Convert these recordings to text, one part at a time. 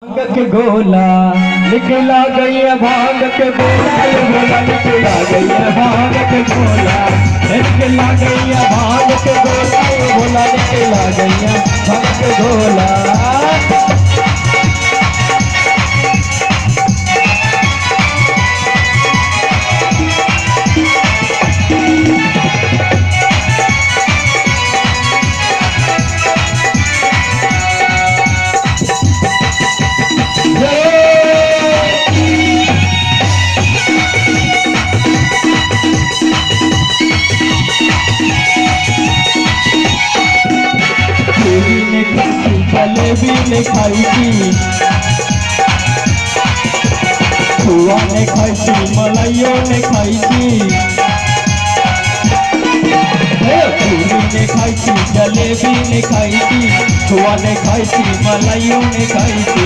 भांग के गोला निकला गई है, भांग के गोला ये गोला निकला गई है, भांग के गोला निकला गई है, भांग के गोला ये गोला निकला गई है, भांग के गोला। जलेबी ने खाई थी, खुआ ने खाई थी, मलाइयों ने खाई थी, पूरी ने खाई थी, जलेबी ने खाई थी, खुआ ने खाई थी, मलाइयों ने खाई थी।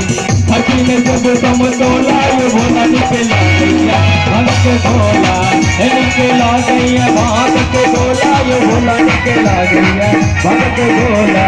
हकी ने जब समतोला ये भोला निकला गया, भांग के गोला निकला गया, भांग के गोला ये भोला निकला गया, भांग के गोला।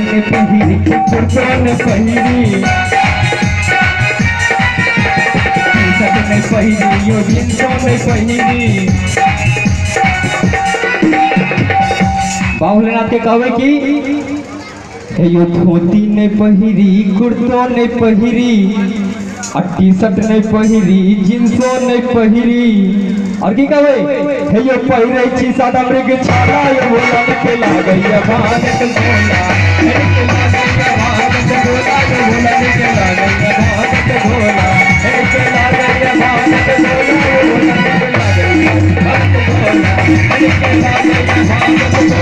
ने पहिरी कुर्ता ने पहिरी, टी-शर्ट ने पहिरी, यो जींसों ने पहिरी। बाहुलनाथ के कहवे की यो धोती ने पहिरी, कुर्ता ने पहिरी, और टी-शर्ट ने पहिरी, जींसों ने पहिरी। और की कहवे यो पहिरे छी सादा मृग छाला ये भोला निकला गई भांग के गोला निकला गई भांग के गोला ये भोला निकला गई भांग के गोला निकला गई भांग के गोला ये भोला निकला गई भांग के गोला निकला गई भांग के